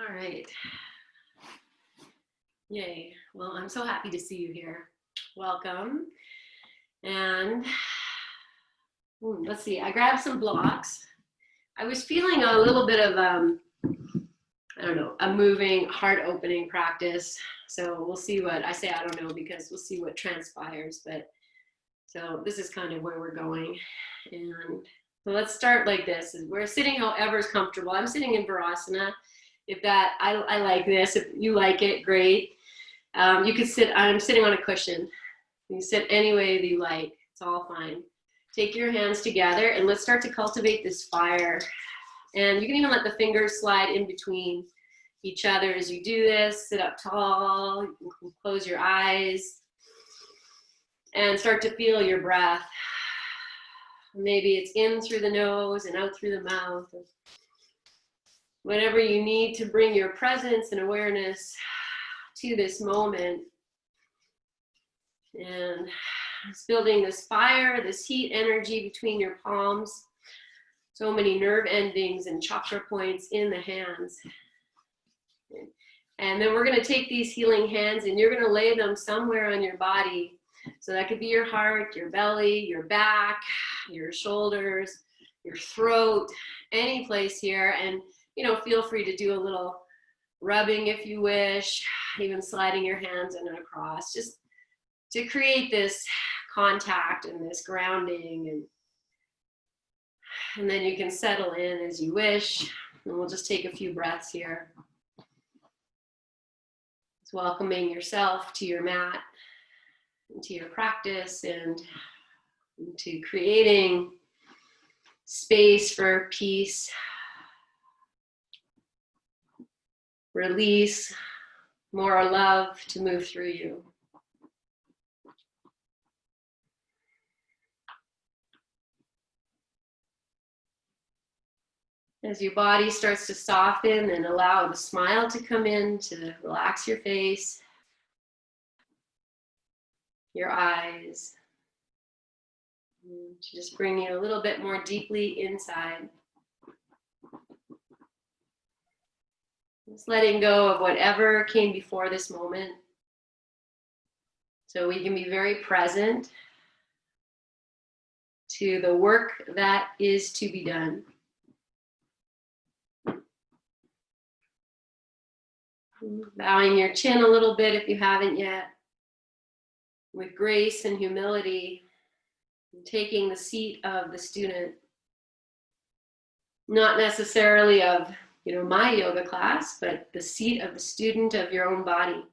All right. Yay. Well, I'm so happy to see you here. Welcome. And let's see, I grabbed some blocks. I was feeling a little bit of, I don't know, a moving, heart opening practice. So we'll see what I say. I don't know, because we'll see what transpires. But so this is kind of where we're going. And so let's start like this. We're sitting however is comfortable. I'm sitting in Virasana. If that, I like this. If you like it, great. You can sit, I'm sitting on a cushion. You can sit any way that you like. It's all fine. Take your hands together and let's start to cultivate this fire. And you can even let the fingers slide in between each other as you do this. Sit up tall, you can close your eyes and start to feel your breath. Maybe it's in through the nose and out through the mouth. Whatever you need to bring your presence and awareness to this moment. And it's building this fire, this heat energy between your palms. So many nerve endings and chakra points in the hands. And then we're going to take these healing hands and you're going to lay them somewhere on your body. So that could be your heart, your belly, your back, your shoulders, your throat, any place here. And, you know, feel free to do a little rubbing if you wish, even sliding your hands in and across, just to create this contact and this grounding. And then you can settle in as you wish. And we'll just take a few breaths here. It's welcoming yourself to your mat, to your practice, and to creating space for peace, release, more love to move through you. As your body starts to soften and allow the smile to come in, to relax your face, your eyes, to just bring you a little bit more deeply inside. Just letting go of whatever came before this moment. So we can be very present to the work that is to be done. Bowing your chin a little bit if you haven't yet. With grace and humility, taking the seat of the student. Not necessarily of, you know, my yoga class, but the seat of the student of your own body.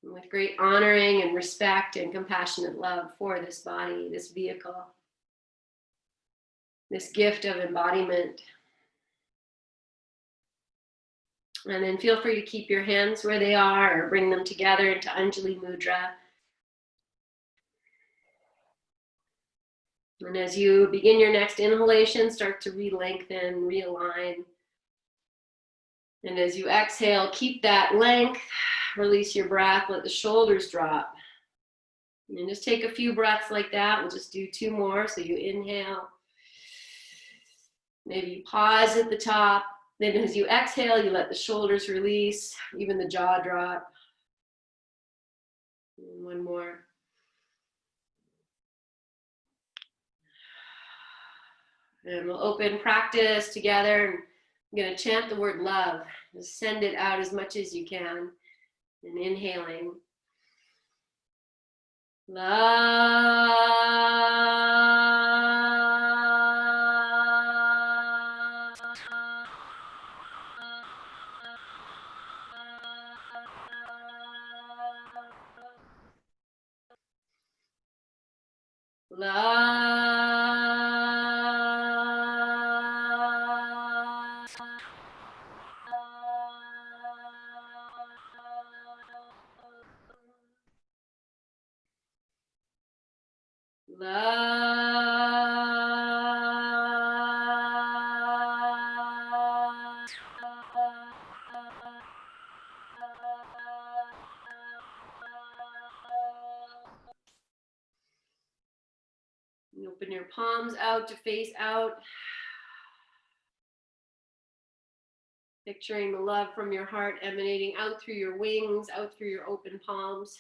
With great honoring and respect and compassionate love for this body, this vehicle, this gift of embodiment. And then feel free to keep your hands where they are or bring them together into Anjali Mudra. And as you begin your next inhalation, start to re-lengthen, realign. And as you exhale, keep that length, release your breath, let the shoulders drop. And just take a few breaths like that. We'll just do 2 more. So you inhale. Maybe you pause at the top. Then as you exhale, you let the shoulders release, even the jaw drop. And 1 more. And we'll open practice together. I'm going to chant the word love. Just send it out as much as you can. And inhaling. Love. Love. Love. Open your palms out to face out. Picturing the love from your heart emanating out through your wings, out through your open palms.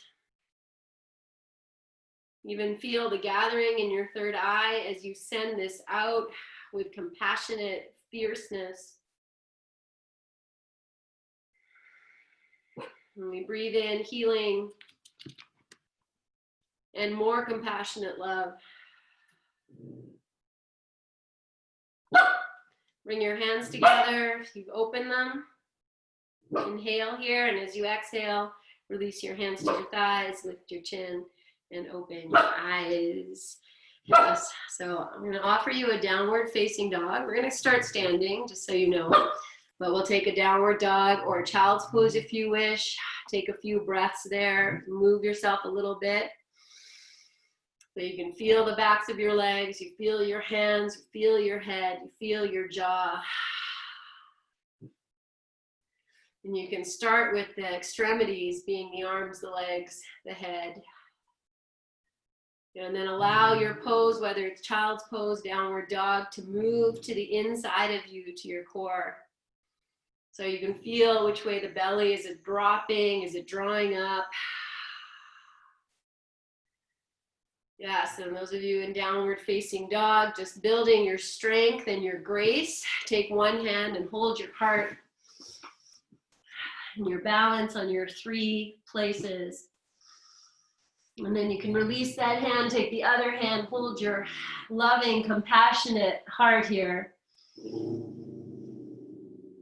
Even feel the gathering in your third eye as you send this out with compassionate fierceness. And we breathe in healing and more compassionate love. Bring your hands together. You've opened them. Inhale here, and as you exhale, release your hands to your thighs, lift your chin, and open your eyes. Yes. So I'm going to offer you a downward facing dog. We're going to start standing, just so you know, but we'll take a downward dog or a child's pose if you wish. Take a few breaths there. Move yourself a little bit. So you can feel the backs of your legs, you feel your hands, you feel your head, you feel your jaw. And you can start with the extremities being the arms, the legs, the head. And then allow your pose, whether it's child's pose, downward dog, to move to the inside of you, to your core. So you can feel which way the belly, is it dropping, is it drawing up? Yes, and those of you in downward facing dog, just building your strength and your grace. Take one hand and hold your heart and your balance on your 3 places. And then you can release that hand, take the other hand, hold your loving, compassionate heart here.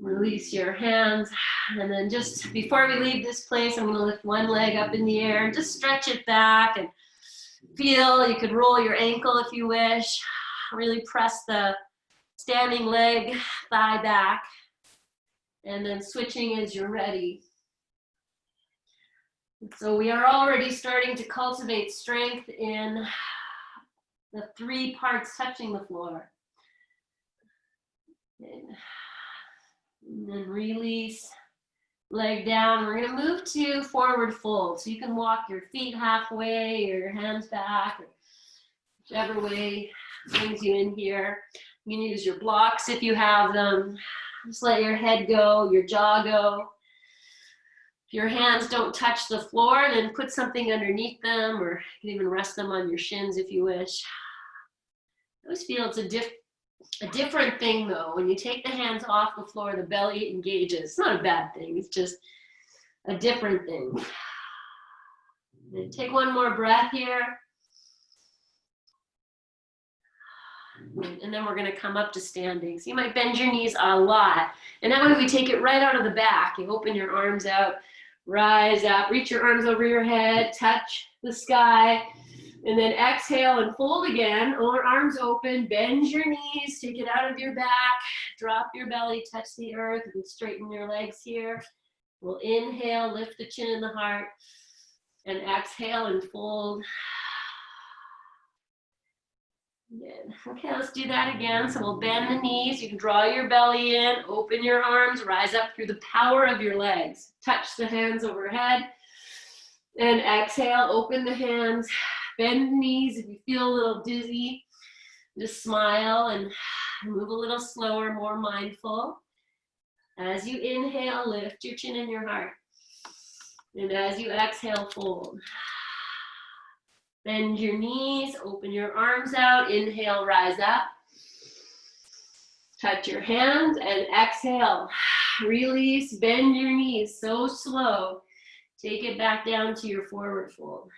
Release your hands. And then just before we leave this place, I'm going to lift one leg up in the air and just stretch it back and feel. You could roll your ankle if you wish. Really press the standing leg, thigh back. And then switching as you're ready. So we are already starting to cultivate strength in the 3 parts touching the floor. And then release, leg down. We're going to move to forward fold. So you can walk your feet halfway or your hands back, or whichever way brings you in here. You can use your blocks if you have them. Just let your head go, your jaw go. If your hands don't touch the floor, then put something underneath them, or you can even rest them on your shins if you wish. I always feel it's a different thing though. When you take the hands off the floor, the belly engages. It's not a bad thing, it's just a different thing. And take one more breath here. And then we're going to come up to standing. So you might bend your knees a lot. And that way we take it right out of the back. You open your arms out, rise up, reach your arms over your head, touch the sky. And then exhale and fold again, arms open, bend your knees, take it out of your back, drop your belly, touch the earth, and straighten your legs here. We'll inhale, lift the chin and the heart, and exhale and fold. Good. Okay, let's do that again. So we'll bend the knees, you can draw your belly in, open your arms, rise up through the power of your legs. Touch the hands overhead, and exhale, open the hands. Bend the knees. If you feel a little dizzy, just smile and move a little slower, more mindful. As you inhale, lift your chin and your heart. And as you exhale, fold. Bend your knees, open your arms out, inhale, rise up. Touch your hands and exhale. Release, bend your knees so slow. Take it back down to your forward fold.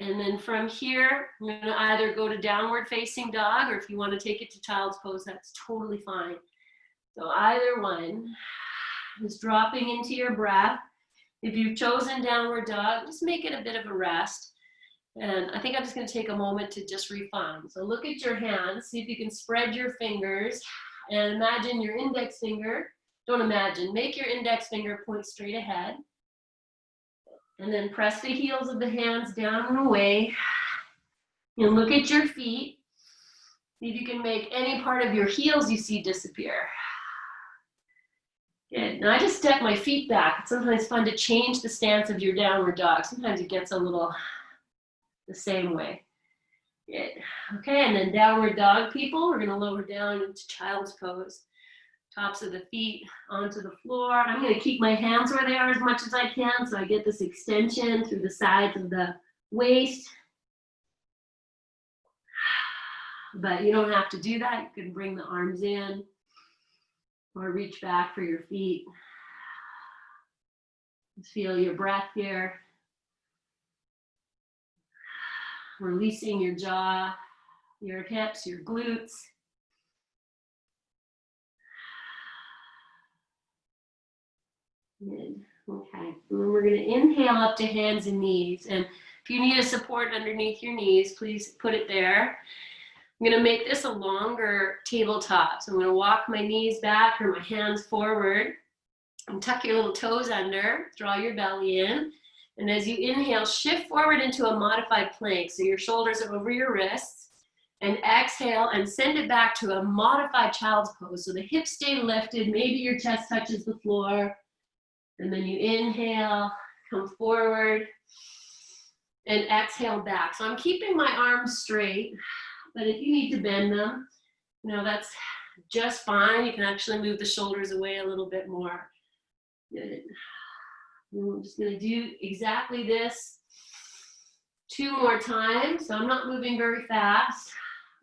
And then from here, you're going to either go to downward facing dog, or if you want to take it to child's pose, that's totally fine. So either one is dropping into your breath. If you've chosen downward dog, just make it a bit of a rest. And I think I'm just going to take a moment to just refine. So look at your hands, see if you can spread your fingers, and imagine your index finger. Don't imagine, make your index finger point straight ahead. And then press the heels of the hands down and away. And look at your feet. See if you can make any part of your heels you see disappear. Good. Now I just step my feet back. It's sometimes fun to change the stance of your downward dog. Sometimes it gets a little the same way. Good. Okay, and then downward dog, people. We're going to lower down into child's pose. Tops of the feet onto the floor. I'm going to keep my hands where they are as much as I can so I get this extension through the sides of the waist. But you don't have to do that. You can bring the arms in or reach back for your feet. Just feel your breath here. Releasing your jaw, your hips, your glutes. Good. Okay. And then we're going to inhale up to hands and knees. And if you need a support underneath your knees, please put it there. I'm going to make this a longer tabletop. So I'm going to walk my knees back or my hands forward and tuck your little toes under, draw your belly in. And as you inhale, shift forward into a modified plank. So your shoulders are over your wrists. And exhale and send it back to a modified child's pose. So the hips stay lifted, maybe your chest touches the floor. And then you inhale, come forward, and exhale back. So I'm keeping my arms straight, but if you need to bend them, that's just fine. You can actually move the shoulders away a little bit more. Good. I'm just going to do exactly this 2 more times. So I'm not moving very fast.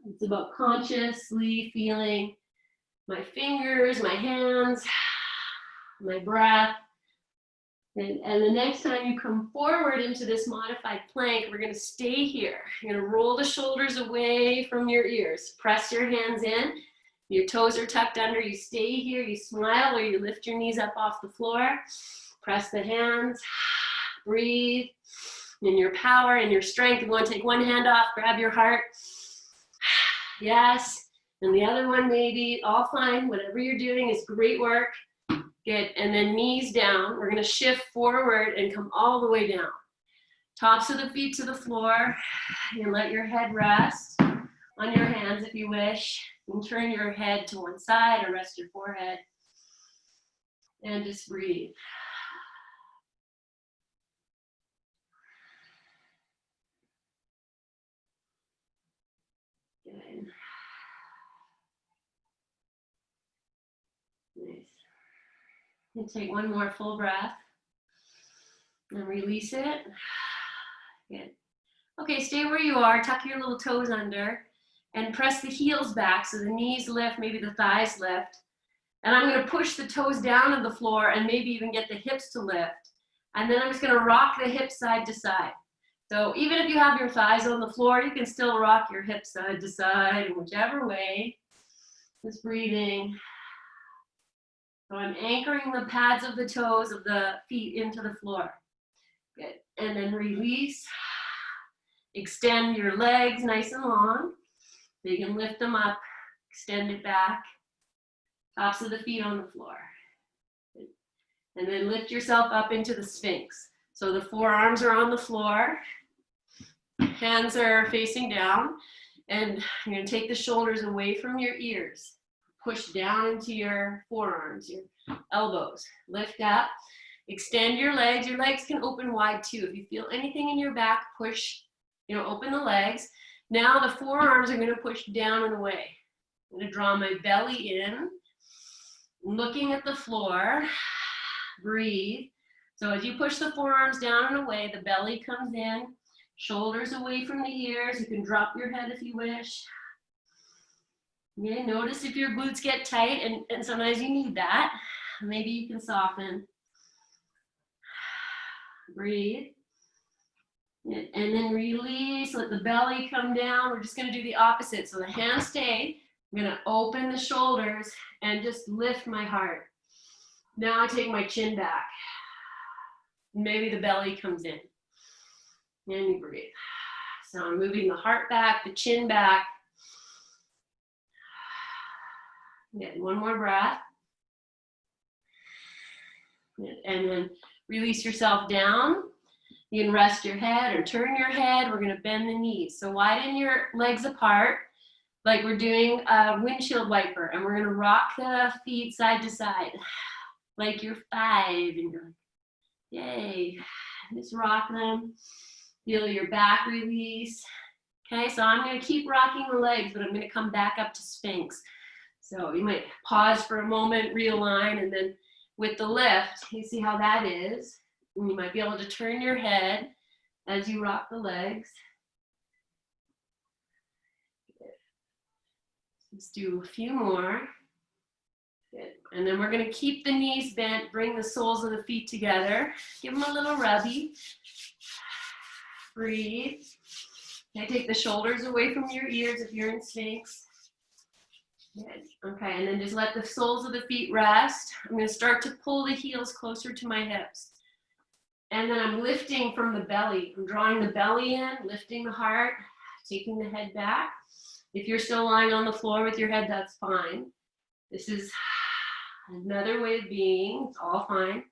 It's about consciously feeling my fingers, my hands, my breath. And the next time you come forward into this modified plank, we're going to stay here. You're going to roll the shoulders away from your ears. Press your hands in. Your toes are tucked under. You stay here. You smile or you lift your knees up off the floor. Press the hands. Breathe. In your power and your strength, you want to take one hand off, grab your heart. Yes. And the other one maybe, all fine. Whatever you're doing is great work. Good. And then knees down. We're going to shift forward and come all the way down. Tops of the feet to the floor. And let your head rest on your hands if you wish. And turn your head to one side or rest your forehead. And just breathe. Good. Nice. And take one more full breath. And release it. Good. Okay, stay where you are. Tuck your little toes under. And press the heels back so the knees lift, maybe the thighs lift. And I'm going to push the toes down to the floor and maybe even get the hips to lift. And then I'm just going to rock the hips side to side. So even if you have your thighs on the floor, you can still rock your hips side to side, whichever way. Just breathing. So I'm anchoring the pads of the toes of the feet into the floor. Good. And then release. Extend your legs nice and long. So you can lift them up, extend it back. Tops of the feet on the floor. Good. And then lift yourself up into the Sphinx. So the forearms are on the floor. Hands are facing down. And you're going to take the shoulders away from your ears. Push down into your forearms, your elbows. Lift up. Extend your legs. Your legs can open wide too. If you feel anything in your back, push, open the legs. Now the forearms are going to push down and away. I'm going to draw my belly in, looking at the floor. Breathe. So as you push the forearms down and away, the belly comes in, shoulders away from the ears. You can drop your head if you wish. Okay, notice if your glutes get tight, and sometimes you need that. Maybe you can soften. Breathe. And then release, let the belly come down. We're just going to do the opposite. So the hands stay. I'm going to open the shoulders and just lift my heart. Now I take my chin back. Maybe the belly comes in. And you breathe. So I'm moving the heart back, the chin back. Get one more breath. And then release yourself down. You can rest your head or turn your head. We're going to bend the knees. So widen your legs apart like we're doing a windshield wiper. And we're going to rock the feet side to side like you're 5. And you're like, yay. Just rock them. Feel your back release. Okay, so I'm going to keep rocking the legs, but I'm going to come back up to Sphinx. So you might pause for a moment, realign, and then with the lift, you see how that is. And you might be able to turn your head as you rock the legs. Let's do a few more. Good. And then we're going to keep the knees bent, bring the soles of the feet together. Give them a little rubby. Breathe. Okay, take the shoulders away from your ears if you're in Sphinx. Good. Okay, and then just let the soles of the feet rest. I'm going to start to pull the heels closer to my hips. And then I'm lifting from the belly. I'm drawing the belly in, lifting the heart, taking the head back. If you're still lying on the floor with your head, that's fine. This is another way of being. It's all fine.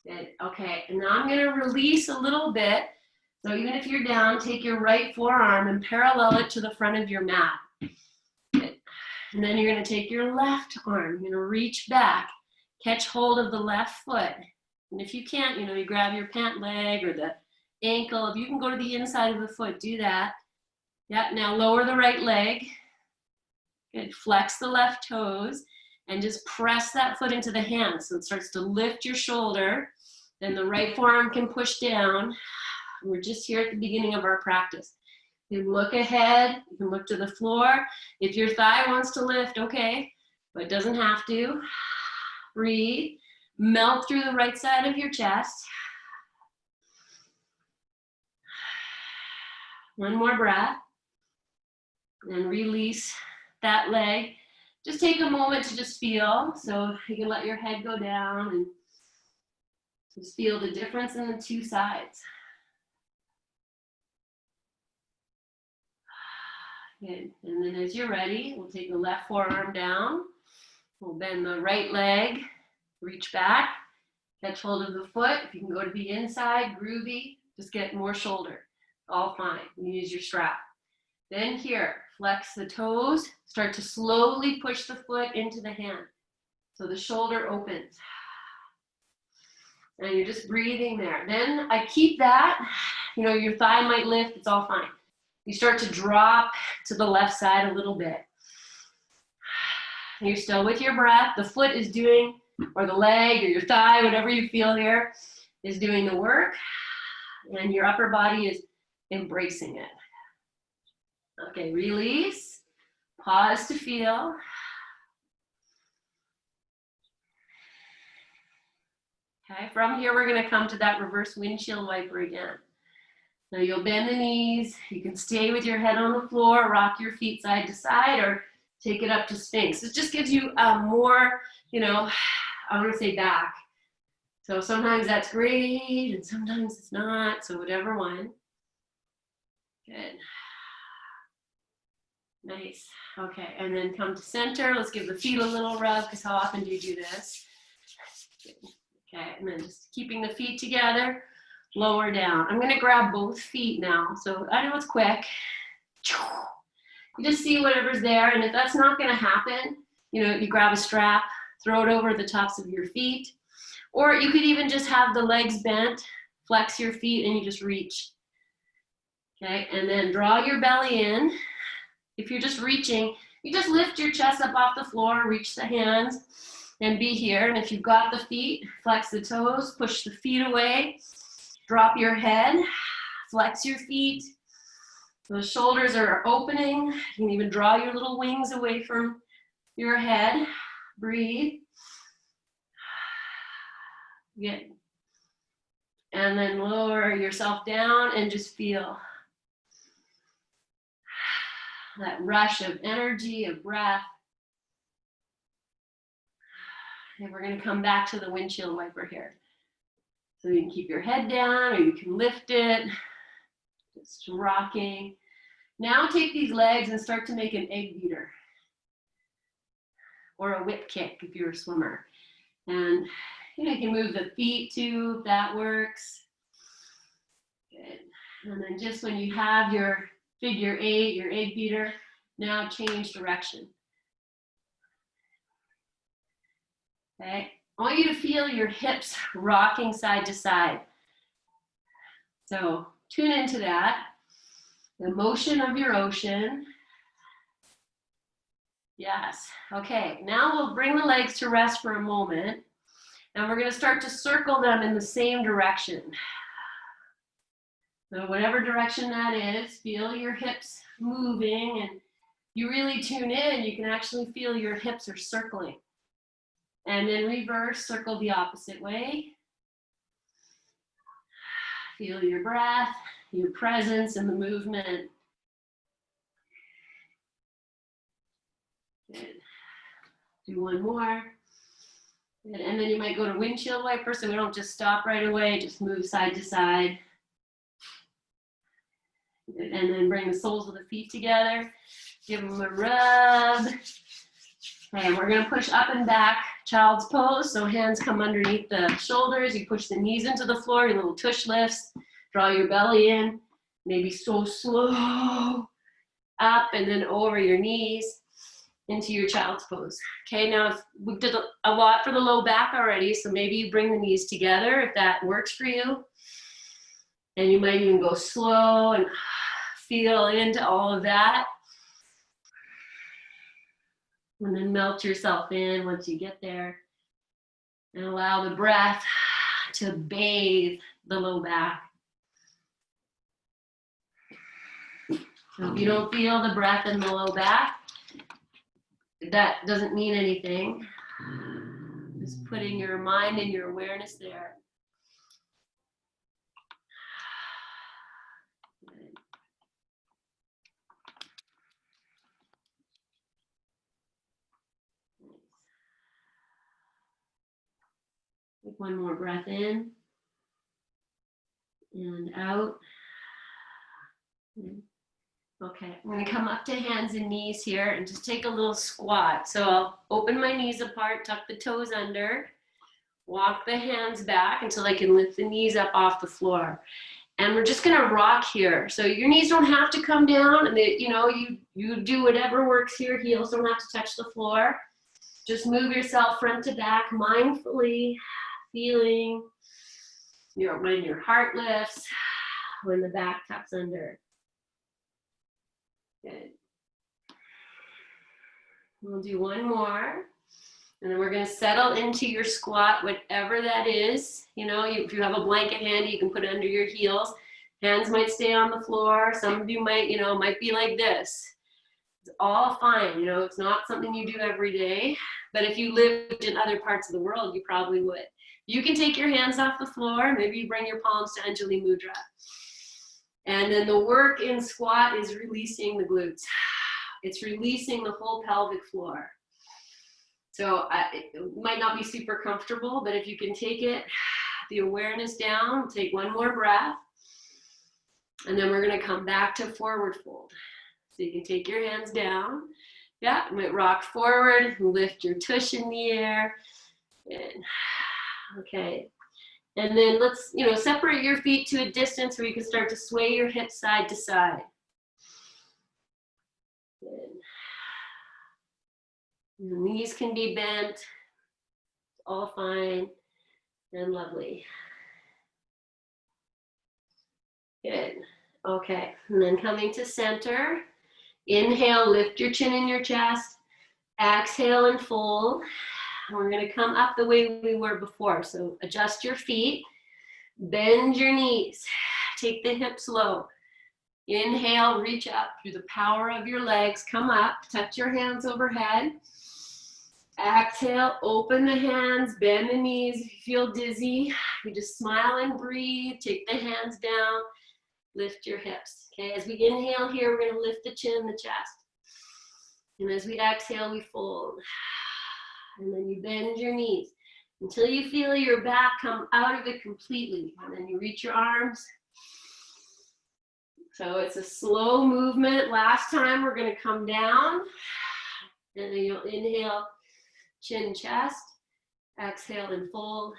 Good. Okay, and now I'm going to release a little bit. So even if you're down, take your right forearm and parallel it to the front of your mat. Good. And then you're going to take your left arm. You're going to reach back, catch hold of the left foot. And if you can't, you grab your pant leg or the ankle. If you can go to the inside of the foot, do that. Yep, now lower the right leg. Good, flex the left toes and just press that foot into the hand so it starts to lift your shoulder. Then the right forearm can push down. We're just here at the beginning of our practice. You can look ahead, you can look to the floor. If your thigh wants to lift, okay, but it doesn't have to. Breathe. Melt through the right side of your chest. One more breath. And release that leg. Just take a moment to just feel. So you can let your head go down and just feel the difference in the two sides. Good. And then as you're ready, we'll take the left forearm down. We'll bend the right leg. Reach back, catch hold of the foot. If you can go to the inside, groovy, just get more shoulder. All fine. You use your strap. Then here, flex the toes. Start to slowly push the foot into the hand. So the shoulder opens. And you're just breathing there. Then I keep that. Your thigh might lift. It's all fine. You start to drop to the left side a little bit. You're still with your breath. The foot is doing, or the leg or your thigh, whatever you feel here, is doing the work, and your upper body is embracing it. Okay, release, pause to feel. Okay, from here we're going to come to that reverse windshield wiper again. Now you'll bend the knees, you can stay with your head on the floor, rock your feet side to side, or take it up to Sphinx. It just gives you more, I want to say back. So sometimes that's great and sometimes it's not. So whatever one. Good. Nice. Okay, and then come to center. Let's give the feet a little rub, because how often do you do this? Okay, and then just keeping the feet together, lower down. I'm going to grab both feet now. So I know it's quick. You just see whatever's there, and if that's not going to happen, you grab a strap, throw it over the tops of your feet, or you could even just have the legs bent, flex your feet, and you just reach. Okay, and then draw your belly in. If you're just reaching, you just lift your chest up off the floor, reach the hands, and be here. And if you've got the feet, flex the toes, push the feet away, drop your head, flex your feet. The shoulders are opening. You can even draw your little wings away from your head. Breathe. Good. And then lower yourself down and just feel that rush of energy, of breath. And we're going to come back to the windshield wiper here. So you can keep your head down or you can lift it. Just rocking. Now take these legs and start to make an egg beater or a whip kick if you're a swimmer. And you can move the feet too if that works. Good. And then just when you have your figure eight, your egg beater, now change direction. Okay. I want you to feel your hips rocking side to side. So tune into that. The motion of your ocean. Yes. Okay, now we'll bring the legs to rest for a moment, and we're going to start to circle them in the same direction. So whatever direction that is, feel your hips moving, and you really tune in, you can actually feel your hips are circling. And then reverse, circle the opposite way. Feel your breath, your presence in the movement. Good. Do one more. Good. And then you might go to windshield wiper, so we don't just stop right away, just move side to side. Good. And then bring the soles of the feet together. Give them a rub. Okay, and we're gonna push up and back, child's pose. So hands come underneath the shoulders. You push the knees into the floor, your little tush lifts. Draw your belly in, maybe so slow. Up and then over your knees into your child's pose. Okay, now we did a lot for the low back already, so maybe you bring the knees together if that works for you. And you might even go slow and feel into all of that. And then melt yourself in once you get there. And allow the breath to bathe the low back. So if you don't feel the breath in the low back, that doesn't mean anything. Just putting your mind and your awareness there. Good. Nice. Take one more breath in and out. Okay, I'm going to come up to hands and knees here and just take a little squat. So I'll open my knees apart, tuck the toes under, walk the hands back until I can lift the knees up off the floor. And we're just going to rock here. So your knees don't have to come down, and you do whatever works here. Heels don't have to touch the floor. Just move yourself front to back mindfully, feeling when your heart lifts, when the back tucks under. Good. We'll do one more. And then we're going to settle into your squat, whatever that is. If you have a blanket handy, you can put it under your heels. Hands might stay on the floor. Some of you might be like this. It's all fine. It's not something you do every day. But if you lived in other parts of the world, you probably would. You can take your hands off the floor. Maybe you bring your palms to Anjali Mudra. And then the work in squat is releasing the glutes. It's releasing the whole pelvic floor. So it might not be super comfortable, but if you can take it, the awareness down, take one more breath. And then we're going to come back to forward fold. So you can take your hands down. Yeah, you might rock forward, lift your tush in the air. And, okay. And then let's, separate your feet to a distance where you can start to sway your hips side to side. Good. Your knees can be bent, all fine and lovely. Good. Okay, and then coming to center. Inhale, lift your chin in your chest. Exhale and fold. We're going to come up the way we were before. So adjust your feet, bend your knees, take the hips low. Inhale, reach up through the power of your legs. Come up, touch your hands overhead. Exhale, open the hands, bend the knees. If you feel dizzy, you just smile and breathe. Take the hands down, lift your hips. Okay, as we inhale here, we're going to lift the chin, the chest. And as we exhale, we fold. And then you bend your knees until you feel your back come out of it completely. And then you reach your arms. So it's a slow movement. Last time we're going to come down. And then you'll inhale, chin, chest. Exhale and fold.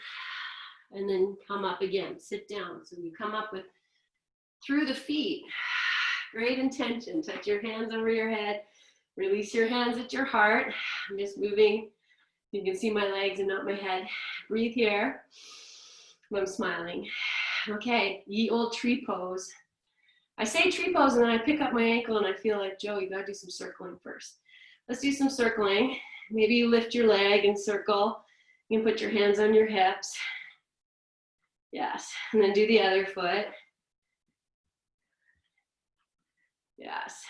And then come up again. Sit down. So you come up with through the feet. Great intention. Touch your hands over your head. Release your hands at your heart. I'm just moving. You can see my legs and not my head. Breathe here. I'm smiling. Okay, ye old tree pose. I say tree pose and then I pick up my ankle and I feel like, Joe, you gotta do some circling first. Let's do some circling. Maybe you lift your leg and circle. You can put your hands on your hips. Yes, and then do the other foot. Yes,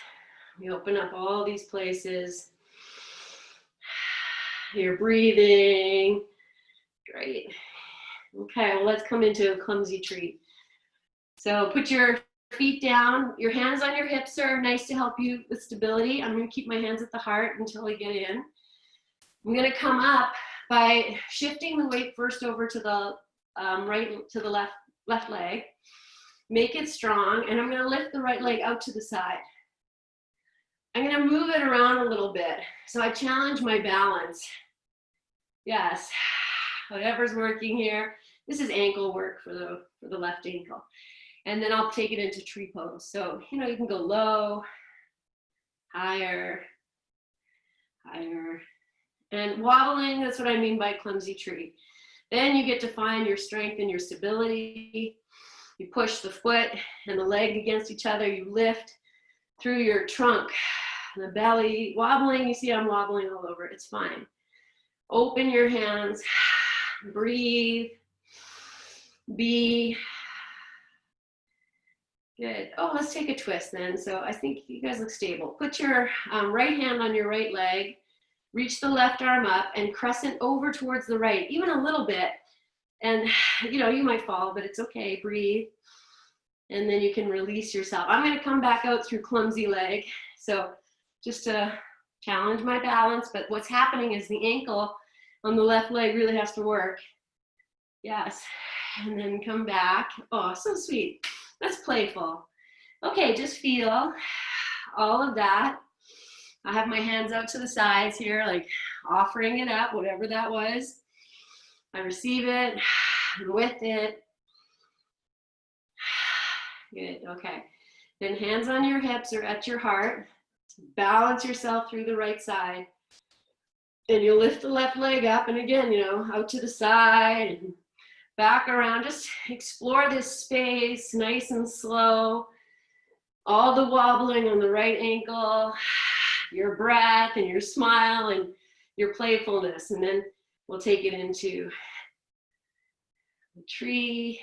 we open up all these places. You're breathing. Great. Okay, well, let's come into a clumsy tree. So put your feet down. Your hands on your hips are nice to help you with stability. I'm going to keep my hands at the heart until I get in. I'm going to come up by shifting the weight first over to the right to the left leg. Make it strong, and I'm going to lift the right leg out to the side. I'm going to move it around a little bit. So I challenge my balance. Yes, whatever's working here. This is ankle work for the left ankle. And then I'll take it into tree pose. So, you know, you can go low, higher, higher. And wobbling, that's what I mean by clumsy tree. Then you get to find your strength and your stability. You push the foot and the leg against each other. You lift through your trunk, the belly. Wobbling, you see I'm wobbling all over. It's fine. Open your hands. Breathe. Be. Good. Oh, let's take a twist then. So I think you guys look stable. Put your right hand on your right leg. Reach the left arm up and crescent over towards the right, even a little bit. And, you know, you might fall, but it's okay. Breathe. And then you can release yourself. I'm going to come back out through clumsy leg. So just to challenge my balance. But what's happening is the ankle on the left leg really has to work. Yes. And then come back. Oh, so sweet. That's playful. Okay, just feel all of that. I have my hands out to the sides here, like offering it up, whatever that was. I receive it, I'm with it. Good, okay. Then hands on your hips or at your heart. Balance yourself through the right side. Then you'll lift the left leg up, and again, you know, out to the side and back around. Just explore this space, nice and slow. All the wobbling on the right ankle, your breath and your smile and your playfulness. And then we'll take it into the tree.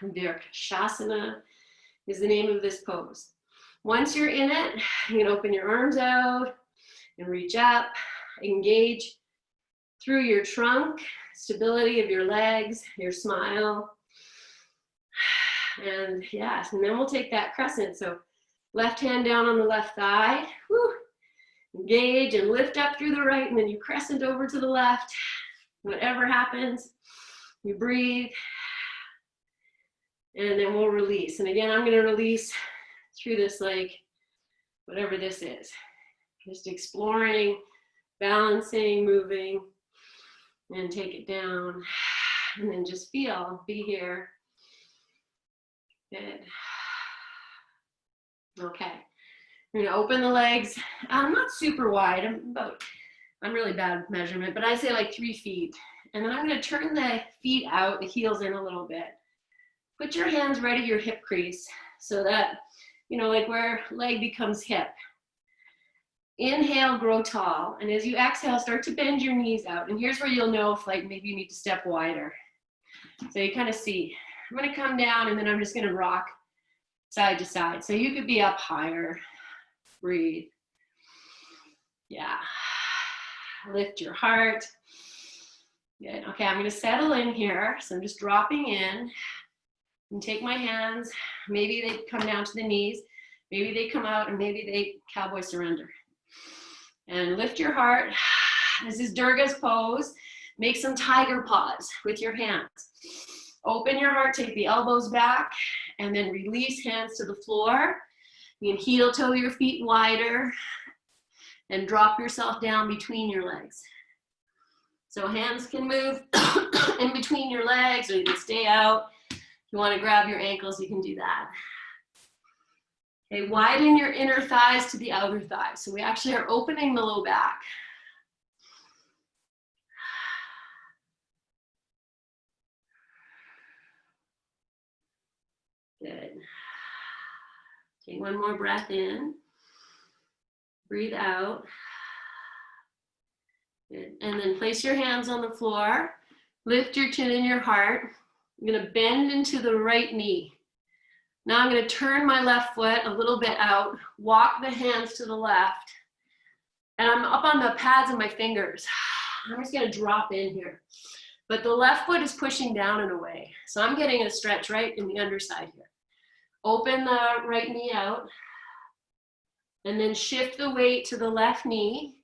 Virkshasana is the name of this pose. Once you're in it, you can open your arms out and reach up, engage through your trunk, stability of your legs, your smile. And yes, and then we'll take that crescent. So left hand down on the left thigh, whew, engage and lift up through the right, and then you crescent over to the left. Whatever happens, you breathe, and then we'll release. And again, I'm going to release through this, like, whatever this is. Just exploring, balancing, moving, and take it down. And then just feel, be here. Good. Okay. I'm going to open the legs. I'm not super wide. I'm really bad with measurement, but I say like 3 feet. And then I'm going to turn the feet out, the heels in a little bit. Put your hands right at your hip crease so that, you know, like where leg becomes hip. Inhale, grow tall. And as you exhale, start to bend your knees out. And here's where you'll know if, like, maybe you need to step wider. So you kind of see. I'm going to come down, and then I'm just going to rock side to side. So you could be up higher. Breathe. Yeah. Lift your heart. Good. Okay, I'm going to settle in here. So I'm just dropping in and take my hands. Maybe they come down to the knees. Maybe they come out, and maybe they cowboy surrender. And lift your heart. This is Durga's pose. Make some tiger paws with your hands. Open your heart, take the elbows back, and then release hands to the floor. You can heel toe your feet wider and drop yourself down between your legs. So hands can move in between your legs, or you can stay out. If you want to grab your ankles, you can do that. Okay, widen your inner thighs to the outer thighs. So we actually are opening the low back. Good. Take one more breath in. Breathe out. Good. And then place your hands on the floor. Lift your chin and your heart. I'm going to bend into the right knee. Now I'm going to turn my left foot a little bit out, walk the hands to the left, and I'm up on the pads of my fingers. I'm just going to drop in here. But the left foot is pushing down and away. So I'm getting a stretch right in the underside here. Open the right knee out, and then shift the weight to the left knee.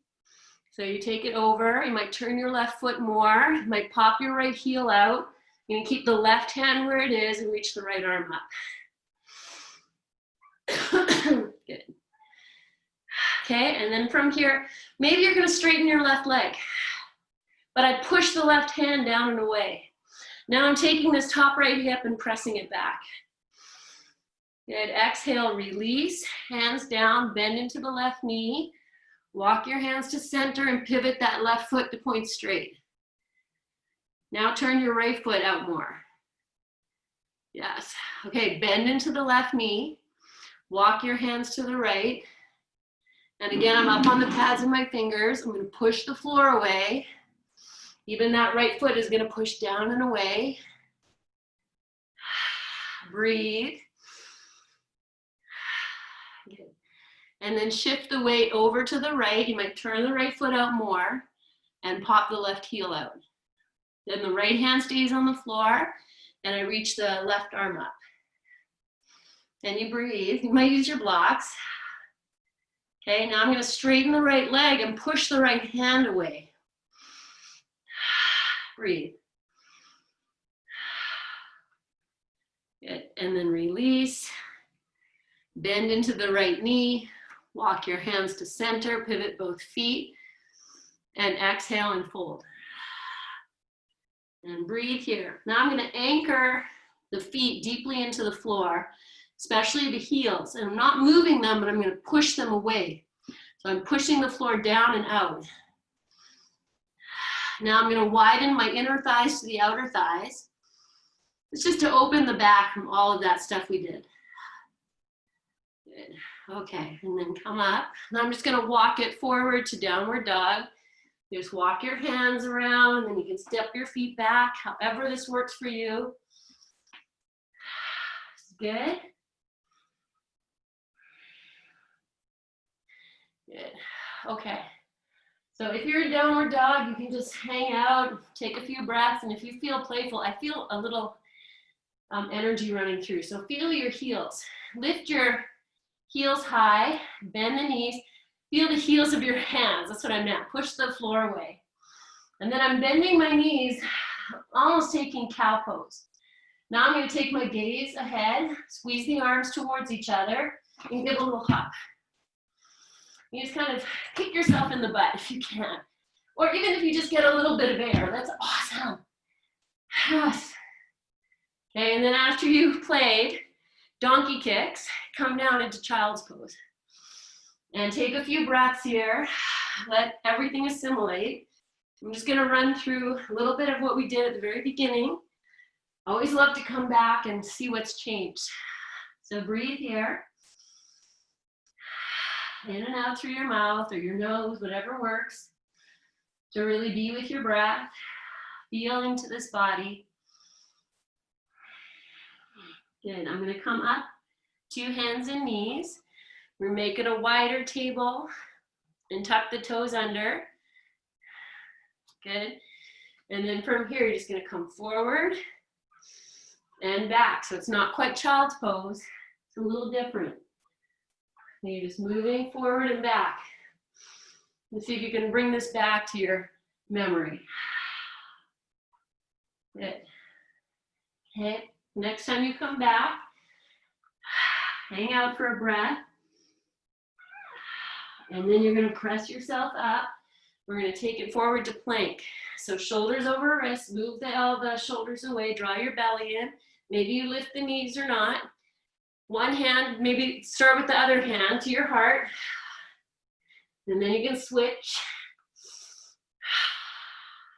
So you take it over, you might turn your left foot more, you might pop your right heel out. You can keep the left hand where it is and reach the right arm up. Good. Okay, and then from here, maybe you're going to straighten your left leg, but I push the left hand down and away. Now I'm taking this top right hip and pressing it back. Good, exhale, release, hands down, bend into the left knee. Walk your hands to center and pivot that left foot to point straight. Now turn your right foot out more. Yes, okay, bend into the left knee. Walk your hands to the right. And again, I'm up on the pads of my fingers. I'm going to push the floor away. Even that right foot is going to push down and away. Breathe. Good. And then shift the weight over to the right. You might turn the right foot out more and pop the left heel out. Then the right hand stays on the floor and I reach the left arm up. And you breathe. You might use your blocks. Okay, now I'm going to straighten the right leg and push the right hand away. Breathe. Good. And then release. Bend into the right knee. Walk your hands to center. Pivot both feet. And exhale and fold. And breathe here. Now I'm going to anchor the feet deeply into the floor, especially the heels. And I'm not moving them, but I'm going to push them away. So I'm pushing the floor down and out. Now I'm going to widen my inner thighs to the outer thighs. It's just to open the back from all of that stuff we did. Good. Okay, and then come up. And I'm just going to walk it forward to downward dog. Just walk your hands around, and then you can step your feet back, however this works for you. Good. Good. Okay. So if you're a downward dog, you can just hang out, take a few breaths, and if you feel playful, I feel a little energy running through. So feel your heels. Lift your heels high, bend the knees. Feel the heels of your hands. That's what I'm at. Push the floor away. And then I'm bending my knees, almost taking cow pose. Now I'm going to take my gaze ahead, squeeze the arms towards each other, and give a little hop. You just kind of kick yourself in the butt if you can. Or even if you just get a little bit of air. That's awesome. Yes. Okay, and then after you've played donkey kicks, come down into child's pose. And take a few breaths here. Let everything assimilate. I'm just going to run through a little bit of what we did at the very beginning. Always love to come back and see what's changed. So breathe here. In and out through your mouth or your nose, whatever works. To really be with your breath. Feel into this body. Good. I'm going to come up. 2 hands and knees. We're making a wider table and tuck the toes under. Good. And then from here, you're just going to come forward and back. So it's not quite child's pose. It's a little different. And you're just moving forward and back. Let's see if you can bring this back to your memory. Good. Okay. Next time you come back, hang out for a breath. And then you're going to press yourself up. We're going to take it forward to plank. So shoulders over wrists, move all the shoulders away, draw your belly in. Maybe you lift the knees or not. One hand, maybe start with the other hand to your heart. And then you can switch.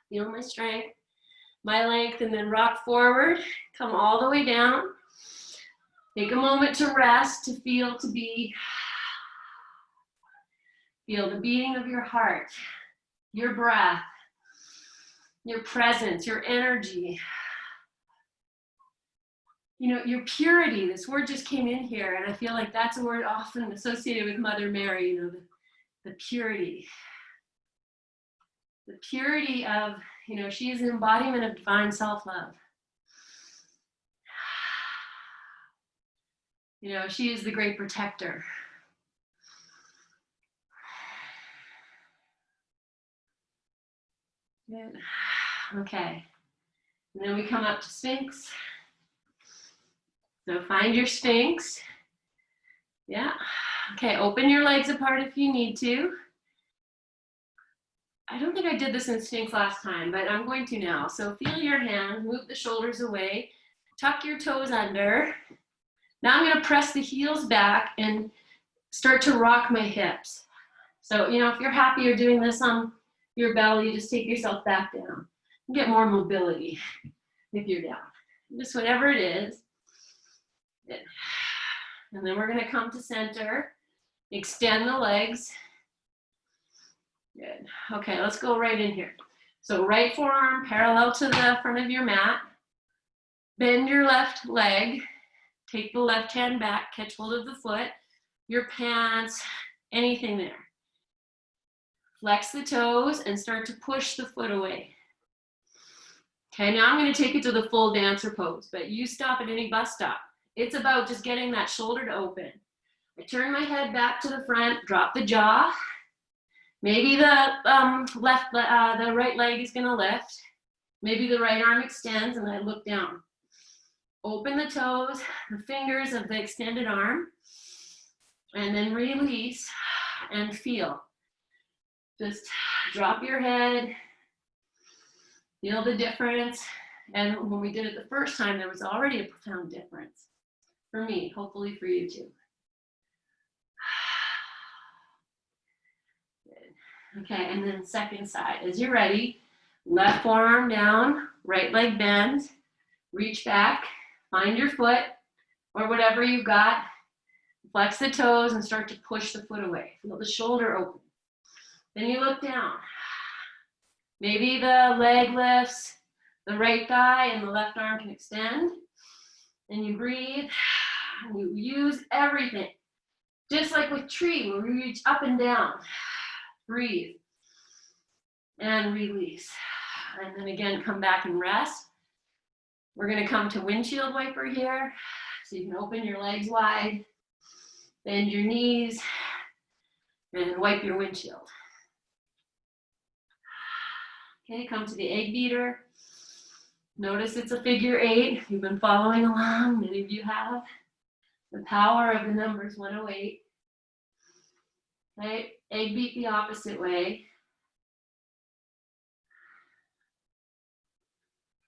Feel my strength, my length, and then rock forward. Come all the way down. Take a moment to rest, to feel, to be. Feel the beating of your heart, your breath, your presence, your energy. You know, your purity, this word just came in here, and I feel like that's a word often associated with Mother Mary, you know, the purity. The purity of, you know, she is an embodiment of divine self-love. You know, she is the great protector. Good. Okay. And then we come up to Sphinx. So find your Sphinx. Yeah. Okay, open your legs apart if you need to. I don't think I did this in Sphinx last time, but I'm going to now. So feel your hand, move the shoulders away, tuck your toes under. Now I'm going to press the heels back and start to rock my hips. So, you know, if you're happier doing this on your belly, just take yourself back down. Get more mobility if you're down. Just whatever it is. Good. And then we're going to come to center. Extend the legs. Good. Okay, let's go right in here. So right forearm parallel to the front of your mat. Bend your left leg. Take the left hand back. Catch hold of the foot. Your pants, anything there. Flex the toes and start to push the foot away. Okay, now I'm going to take it to the full dancer pose, but you stop at any bus stop. It's about just getting that shoulder to open. I turn my head back to the front, drop the jaw. Maybe the right leg is going to lift. Maybe the right arm extends and I look down. Open the toes, the fingers of the extended arm, and then release and feel. Just drop your head, feel the difference. And when we did it the first time, there was already a profound difference for me, hopefully for you too. Good. Okay, and then second side. As you're ready, left forearm down, right leg bends, reach back, find your foot or whatever you've got, flex the toes and start to push the foot away. Feel the shoulder open. Then you look down. Maybe the leg lifts, the right thigh and the left arm can extend. And you breathe, and you use everything. Just like with tree, where we reach up and down. Breathe. And release. And then again, come back and rest. We're gonna come to windshield wiper here. So you can open your legs wide, bend your knees, and wipe your windshield. Okay, come to the egg beater. Notice it's a figure 8. You've been following along, many of you have. The power of the numbers 108. Right, egg beat the opposite way.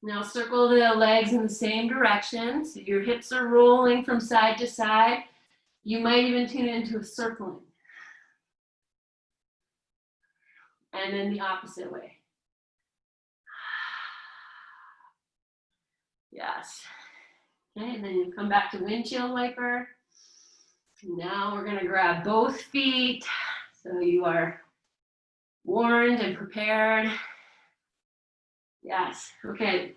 Now circle the legs in the same direction. So your hips are rolling from side to side. You might even tune into a circling. And then the opposite way. Yes. Okay, and then you come back to windshield wiper. Now we're going to grab both feet so you are warned and prepared. Yes. Okay.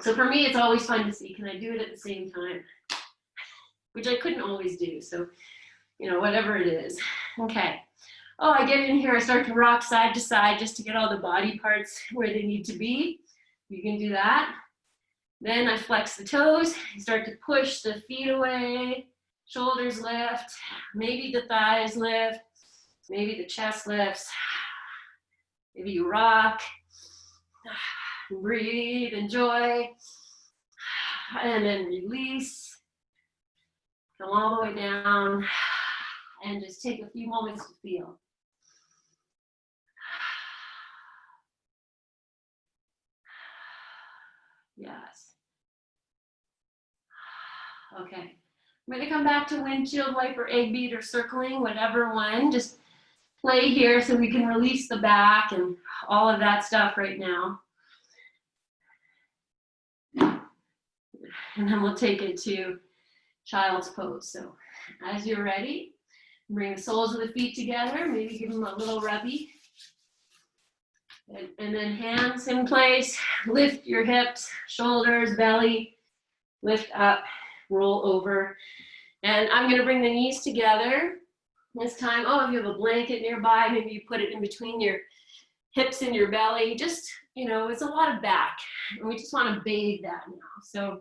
So for me, it's always fun to see, can I do it at the same time? Which I couldn't always do. So, you know, whatever it is. Okay. Oh, I get in here, I start to rock side to side just to get all the body parts where they need to be. You can do that. Then I flex the toes, start to push the feet away, shoulders lift, maybe the thighs lift, maybe the chest lifts, maybe you rock, breathe, enjoy, and then release, come all the way down, and just take a few moments to feel. Yes. Okay. I'm going to come back to windshield wiper, egg beat, or circling, whatever one. Just play here so we can release the back and all of that stuff right now. And then we'll take it to child's pose. So as you're ready, Bring the soles of the feet together, maybe give them a little rubby. And then hands in place, lift your hips, shoulders, belly, lift up, roll over. And I'm gonna bring the knees together. This time, oh, if you have a blanket nearby, maybe you put it in between your hips and your belly. Just, you know, it's a lot of back. And we just wanna bathe that now. So,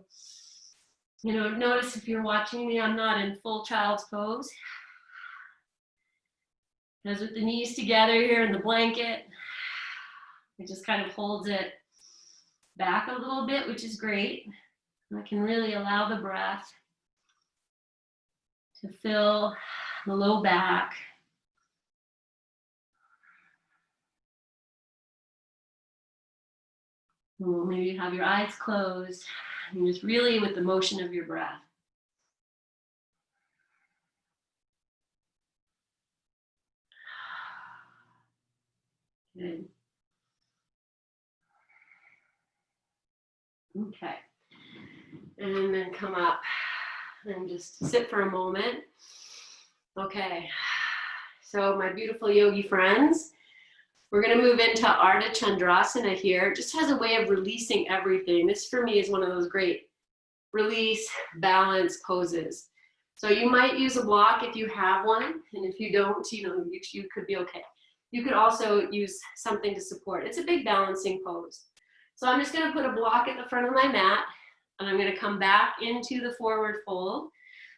you know, notice if you're watching me, I'm not in full child's pose. Because with the knees together here in the blanket, it just kind of holds it back a little bit, which is great. I can really allow the breath to fill the low back. Maybe you have your eyes closed and just really with the motion of your breath. Good. Okay. And then come up and just sit for a moment. Okay. So my beautiful yogi friends, we're going to move into Ardha Chandrasana here. It just has a way of releasing everything. This for me is one of those great release, balance poses. So you might use a block if you have one, and if you don't, you know, you could be okay. You could also use something to support. It's a big balancing pose. So I'm just going to put a block at the front of my mat, and I'm going to come back into the forward fold.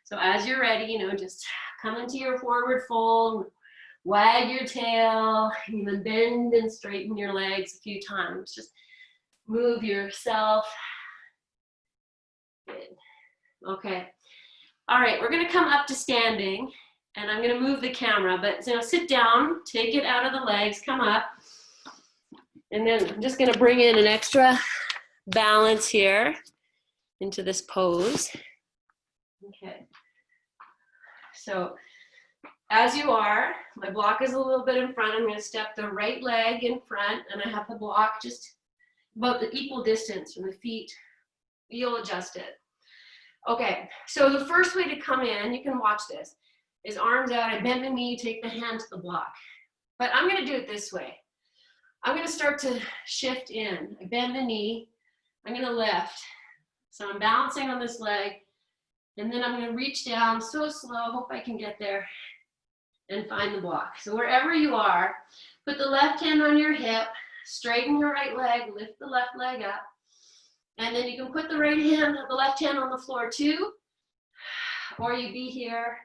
So as you're ready, you know, just come into your forward fold, wag your tail, even bend and straighten your legs a few times. Just move yourself. Good. Okay. All right, we're gonna come up to standing, and I'm gonna move the camera, but you know, sit down, take it out of the legs, come up, and then I'm just gonna bring in an extra balance here into this pose. Okay. So as you are, my block is a little bit in front. I'm going to step the right leg in front, and I have the block just about the equal distance from the feet. You'll adjust it. Okay, so the first way to come in, you can watch this, is arms out. I bend the knee, take the hand to the block. But I'm going to do it this way. I'm going to start to shift in. I bend the knee. I'm going to lift. So I'm balancing on this leg, and then I'm going to reach down so slow. Hope I can get there. And find the block. So wherever you are, put the left hand on your hip, straighten your right leg, lift the left leg up, and then you can put the right hand, the left hand on the floor too, or you be here,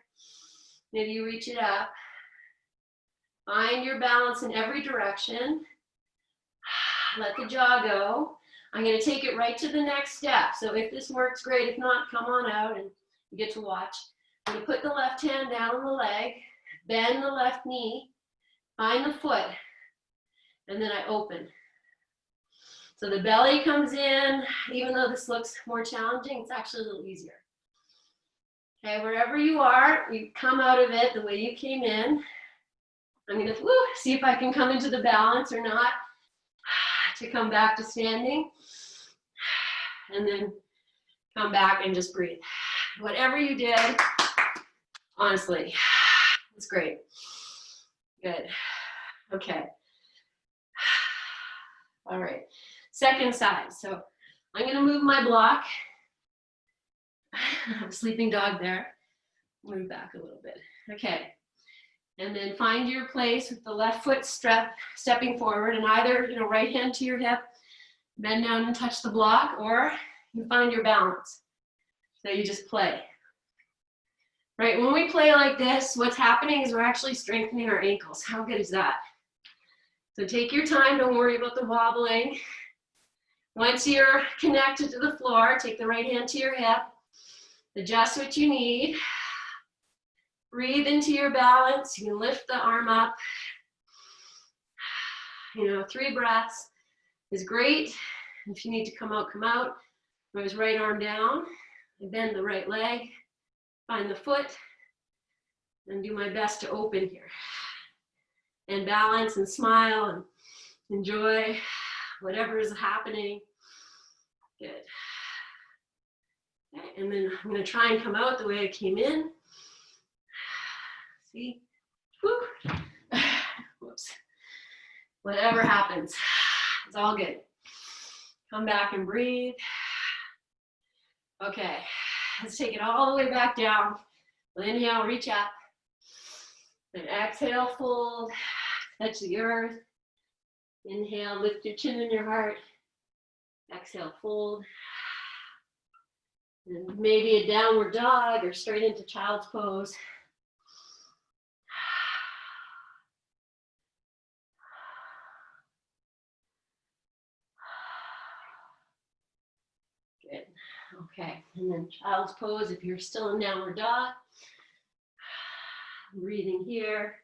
maybe you reach it up. Find your balance in every direction. Let the jaw go. I'm going to take it right to the next step. So if this works, great. If not, come on out and you get to watch. I'm going to put the left hand down on the leg. Bend the left knee, find the foot, and then I open. So the belly comes in, even though this looks more challenging, it's actually a little easier. Okay, wherever you are, you come out of it the way you came in. I'm gonna see if I can come into the balance or not, to come back to standing, and then come back and just breathe. Whatever you did, honestly, it's great. Good. Okay. All right. Second side. So I'm going to move my block. I have a sleeping dog there. Move back a little bit. Okay. And then find your place with the left foot stepping forward, and either, you know, right hand to your hip, bend down and touch the block, or you find your balance. So you just play. Right, when we play like this, what's happening is we're actually strengthening our ankles. How good is that? So take your time, don't worry about the wobbling. Once you're connected to the floor, take the right hand to your hip, adjust what you need. Breathe into your balance. You can lift the arm up. You know, 3 breaths is great. If you need to come out, come out. Raise right arm down. Bend the right leg. Find the foot. And do my best to open here. And balance and smile and enjoy whatever is happening. Good. Okay, and then I'm going to try and come out the way I came in. See? Whew. Whoops. Whatever happens, it's all good. Come back and breathe. Okay, let's take it all the way back down. Inhale, reach up. Then exhale, fold, touch the earth. Inhale, lift your chin and your heart. Exhale, fold. And maybe a downward dog or straight into child's pose. Good. Okay, and then child's pose if you're still in downward dog. Breathing here,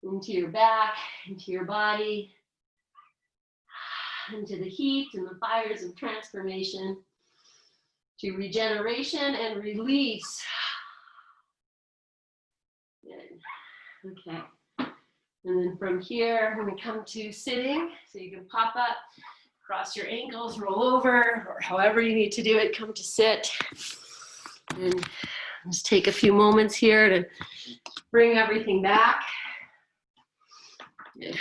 into your back, into your body, into the heat and the fires of transformation, to regeneration and release. Good. Okay. And then from here, we're going to come to sitting. So you can pop up, cross your ankles, roll over, or however you need to do it, come to sit. And just take a few moments here to bring everything back. Good.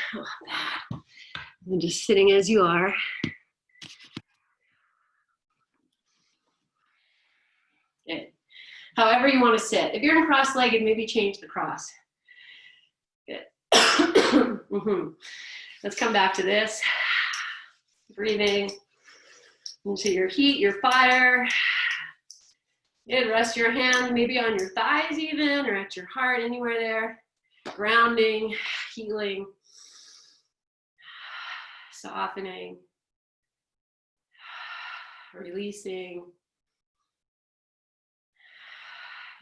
And just sitting as you are. Good. However you want to sit. If you're in cross-legged, maybe change the cross. Good. Let's come back to this. Breathing into your heat, your fire. Good. Rest your hands maybe on your thighs even, or at your heart, anywhere there. Grounding, healing, softening, releasing.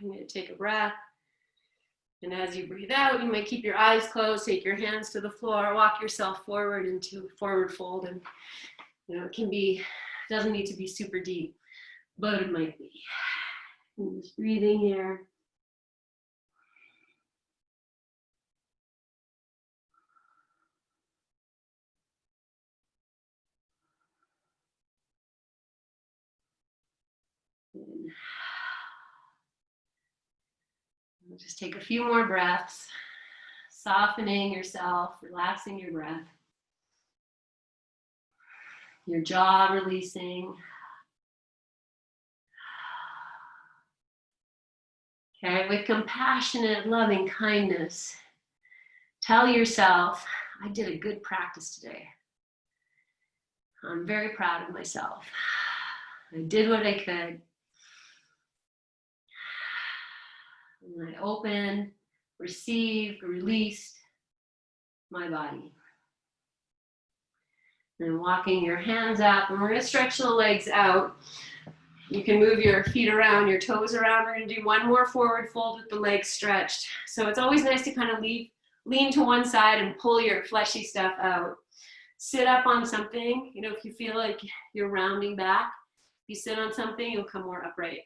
I'm going to take a breath. And as you breathe out, you might keep your eyes closed, take your hands to the floor, walk yourself forward into forward fold. And it can be, doesn't need to be super deep, but it might be. And just breathing here. And just take a few more breaths, softening yourself, relaxing your breath. Your jaw releasing. Okay, with compassionate, loving kindness, tell yourself, I did a good practice today. I'm very proud of myself. I did what I could. And I opened, received, released my body. And walking your hands up, and we're going to stretch the legs out. You can move your feet around, your toes around. We're going to do one more forward fold with the legs stretched. So it's always nice to kind of lean to one side and pull your fleshy stuff out. Sit up on something. If you feel like you're rounding back, if you sit on something, you'll come more upright.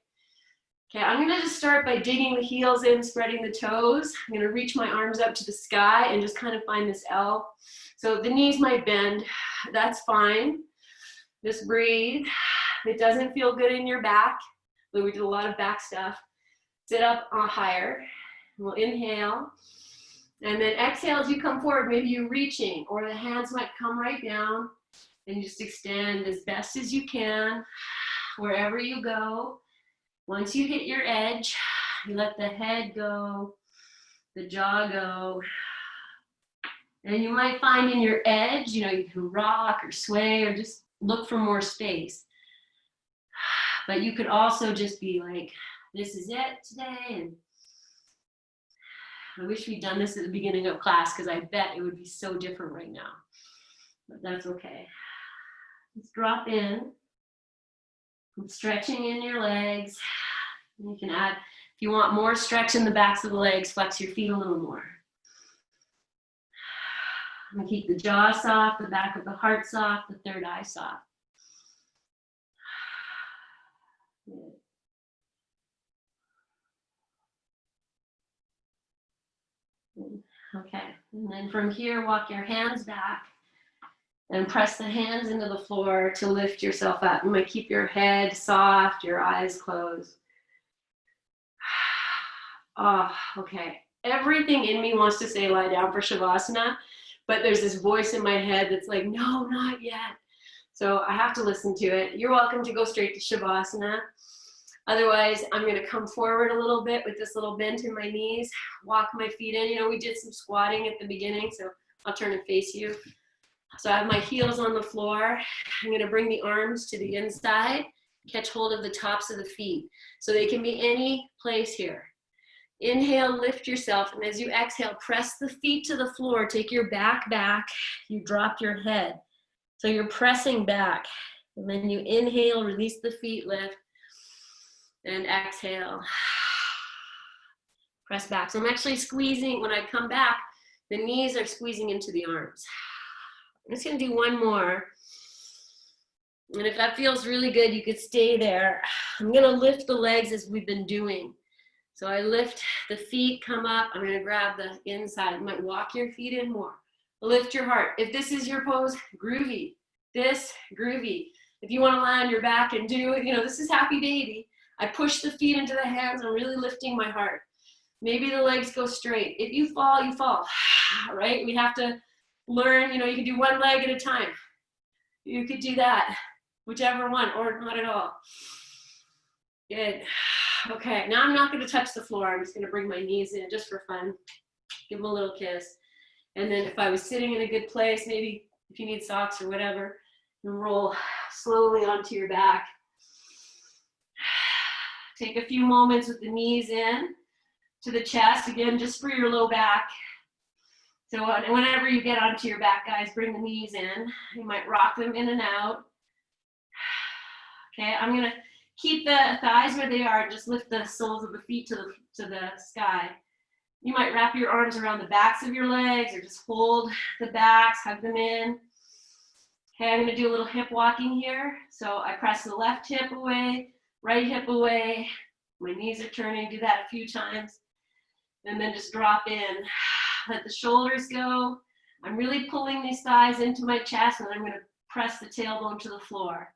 Okay, I'm going to just start by digging the heels in, spreading the toes. I'm going to reach my arms up to the sky and just kind of find this L. So the knees might bend. That's fine. Just breathe. If it doesn't feel good in your back, but we did a lot of back stuff, sit up higher. We'll inhale. And then exhale as you come forward. Maybe you're reaching, or the hands might come right down. And you just extend as best as you can, wherever you go. Once you hit your edge, you let the head go, the jaw go. And you might find in your edge, you can rock or sway or just look for more space. But you could also just be like, this is it today. And I wish we'd done this at the beginning of class because I bet it would be so different right now. But that's okay. Just drop in. And stretching in your legs. You can add, if you want more stretch in the backs of the legs, flex your feet a little more. And keep the jaw soft, the back of the heart soft, the third eye soft. Good. Okay, and then from here, walk your hands back and press the hands into the floor to lift yourself up. You might keep your head soft, your eyes closed. Oh, okay. everything in me wants to say lie down for Shavasana, but there's this voice in my head that's like, no, not yet. So I have to listen to it. You're welcome to go straight to Shavasana. Otherwise, I'm gonna come forward a little bit with this little bend in my knees, walk my feet in. You know, we did some squatting at the beginning, so I'll turn and face you. So I have my heels on the floor. I'm gonna bring the arms to the inside, catch hold of the tops of the feet. So they can be any place here. Inhale, lift yourself, and as you exhale, press the feet to the floor. Take your back, you drop your head. So you're pressing back. And then you inhale, release the feet, lift, and exhale. Press back. So I'm actually squeezing, when I come back, the knees are squeezing into the arms. I'm just gonna do one more. And if that feels really good, you could stay there. I'm gonna lift the legs as we've been doing. So I lift the feet, come up. I'm gonna grab the inside. You might walk your feet in more. Lift your heart. If this is your pose, groovy. This, groovy. If you wanna lie on your back and do, you know, this is happy baby. I push the feet into the hands. I'm really lifting my heart. Maybe the legs go straight. If you fall, you fall, right? We have to learn, you know, you can do one leg at a time. You could do that, whichever one, or not at all. Good. Okay, now I'm not gonna touch the floor. I'm just gonna bring my knees in just for fun. Give them a little kiss. And then if I was sitting in a good place, maybe if you need socks or whatever, and roll slowly onto your back. Take a few moments with the knees in to the chest, again, just for your low back. So whenever you get onto your back, guys, bring the knees in. You might rock them in and out. Okay, I'm gonna keep the thighs where they are, just lift the soles of the feet to the sky. You might wrap your arms around the backs of your legs or just hold the backs, hug them in. Okay, I'm gonna do a little hip walking here. So I press the left hip away, right hip away. My knees are turning, do that a few times. And then just drop in. Let the shoulders go. I'm really pulling these thighs into my chest, and I'm gonna press the tailbone to the floor.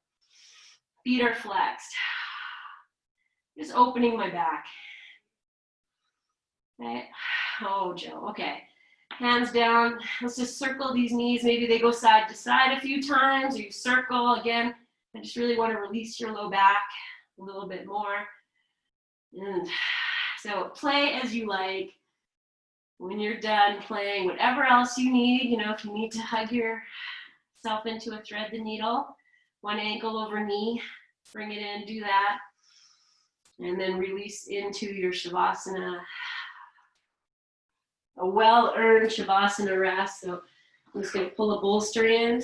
Feet are flexed. Just opening my back. Okay. Oh, Joe, okay. Hands down, let's just circle these knees. Maybe they go side to side a few times, or you circle again. I just really want to release your low back a little bit more. And so play as you like. When you're done playing, whatever else you need, you know, if you need to hug yourself into a thread the needle, one ankle over knee, bring it in, do that. And then release into your Shavasana. A well-earned Shavasana rest. So I'm just going to pull a bolster in,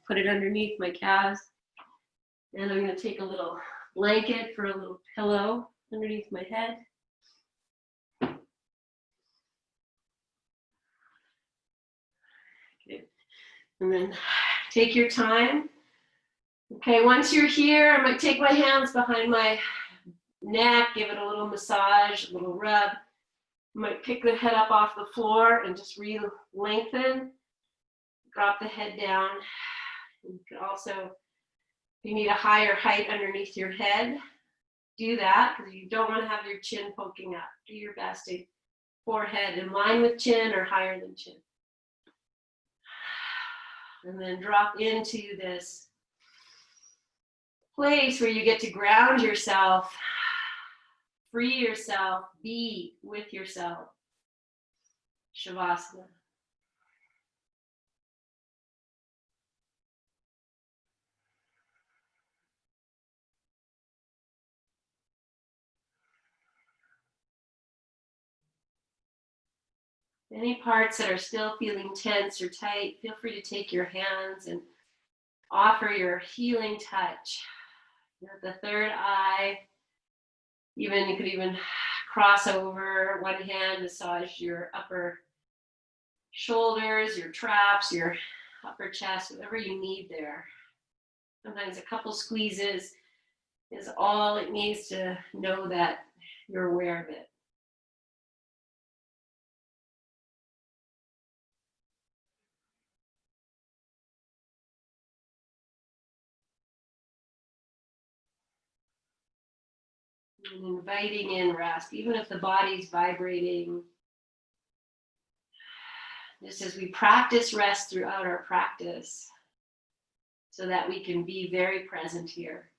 put it underneath my calves. And I'm going to take a little blanket for a little pillow underneath my head. Okay. And then take your time. Okay, once you're here, I might take my hands behind my neck, give it a little massage, a little rub. You might pick the head up off the floor and just re-lengthen. Drop the head down. You can also, if you need a higher height underneath your head, do that, because you don't want to have your chin poking up. Do your best to forehead in line with chin or higher than chin. And then drop into this place where you get to ground yourself, free yourself, be with yourself. Shavasana. Any parts that are still feeling tense or tight, feel free to take your hands and offer your healing touch. The third eye, you could even cross over one hand, massage your upper shoulders, your traps, your upper chest, whatever you need there. Sometimes a couple squeezes is all it needs to know that you're aware of it. And inviting in rest, even if the body's vibrating, Just as we practice rest throughout our practice, so that we can be very present here.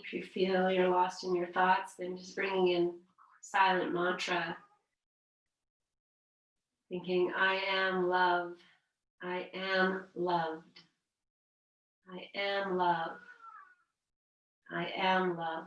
If you feel you're lost in your thoughts, then just bringing in silent mantra, thinking, I am love, I am loved, I am love, I am loved.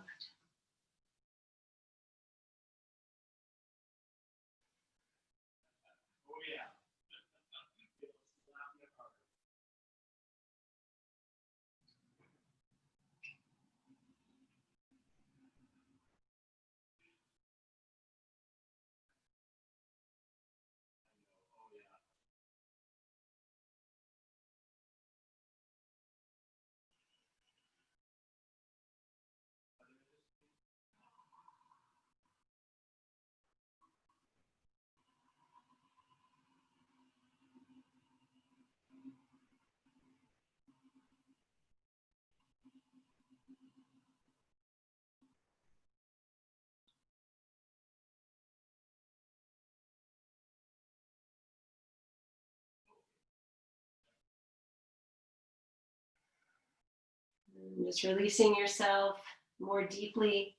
And just releasing yourself more deeply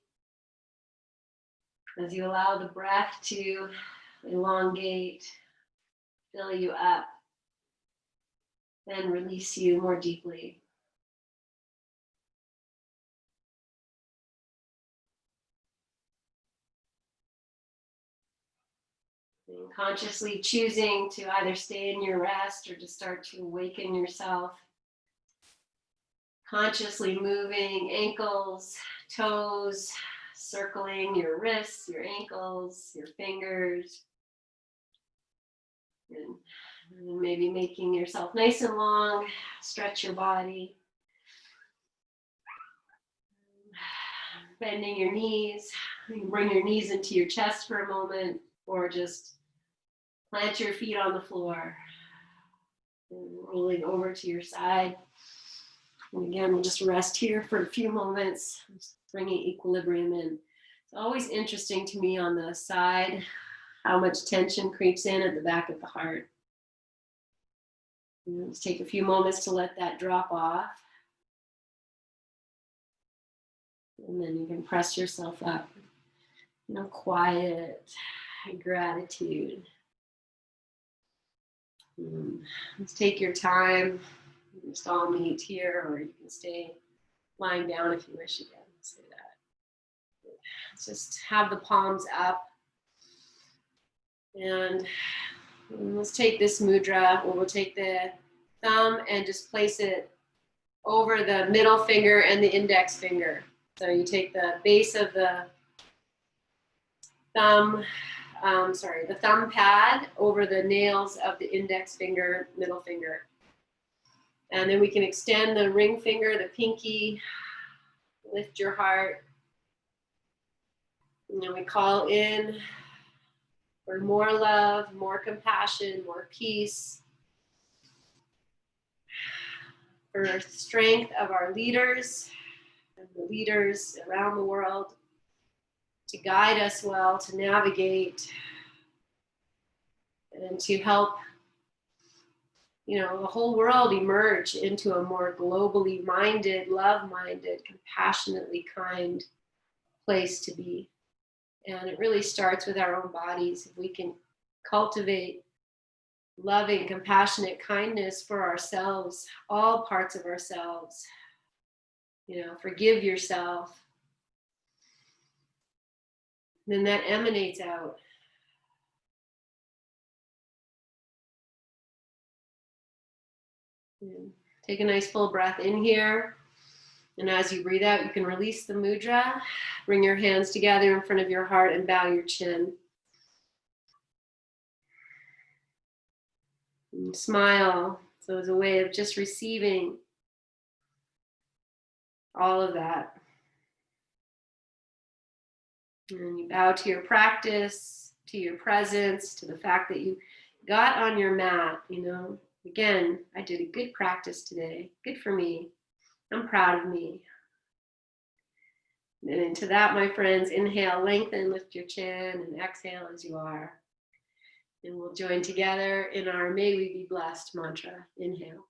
as you allow the breath to elongate, fill you up, then release you more deeply. And consciously choosing to either stay in your rest or to start to awaken yourself. Consciously moving ankles, toes, circling your wrists, your ankles, your fingers. And maybe making yourself nice and long, stretch your body. Bending your knees. You can bring your knees into your chest for a moment, or just plant your feet on the floor. And rolling over to your side. And again, we'll just rest here for a few moments, just bringing equilibrium in. It's always interesting to me on the side how much tension creeps in at the back of the heart. Just take a few moments to let that drop off. And then you can press yourself up. Quiet gratitude. Let's take your time. Just all meet here, or you can stay lying down if you wish again. Say that. Just have the palms up. And let's take this mudra, where we'll take the thumb and just place it over the middle finger and the index finger. So you take the base of the thumb, the thumb pad over the nails of the index finger, middle finger. And then we can extend the ring finger, the pinky, lift your heart. And then we call in for more love, more compassion, more peace, for strength of our leaders and the leaders around the world to guide us well, to navigate, and to help the whole world emerge into a more globally minded, love-minded, compassionately kind place to be. And it really starts with our own bodies. If we can cultivate loving, compassionate kindness for ourselves, all parts of ourselves, forgive yourself, then that emanates out. Take a nice full breath in here. And as you breathe out, you can release the mudra. Bring your hands together in front of your heart and bow your chin. And smile. So it's a way of just receiving all of that. And you bow to your practice, to your presence, to the fact that you got on your mat, Again, I did a good practice today. Good for me. I'm proud of me. And into that, my friends, inhale, lengthen, lift your chin, and exhale as you are. And we'll join together in our May We Be Blessed mantra. Inhale.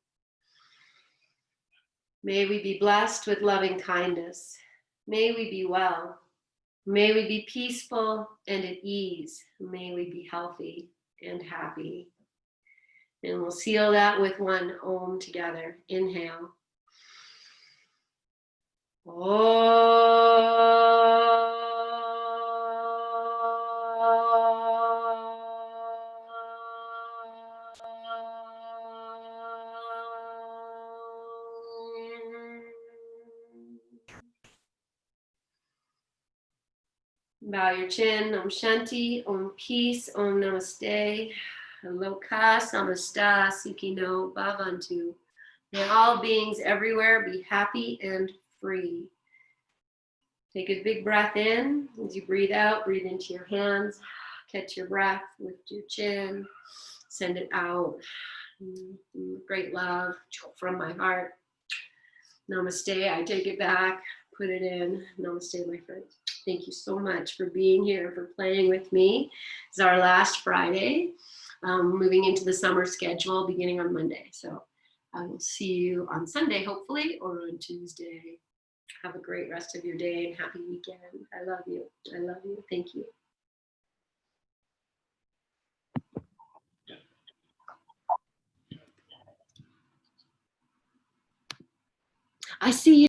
May we be blessed with loving kindness. May we be well. May we be peaceful and at ease. May we be healthy and happy. And we'll seal that with one Om together. Inhale. Bow your chin. Om Shanti. Om Peace. Om Namaste. Loka Samasta Sukhino Bhavantu. May all beings everywhere be happy and free. Take a big breath in. As you breathe out, breathe into your hands. Catch your breath, lift your chin, send it out. Great love from my heart. Namaste. I take it back, put it in. Namaste, my friends. Thank you so much for being here and for playing with me. It's our last Friday. Moving into the summer schedule beginning on Monday. So I will see you on Sunday, hopefully, or on Tuesday. Have a great rest of your day and happy weekend. I love you. I love you. Thank you. I see you.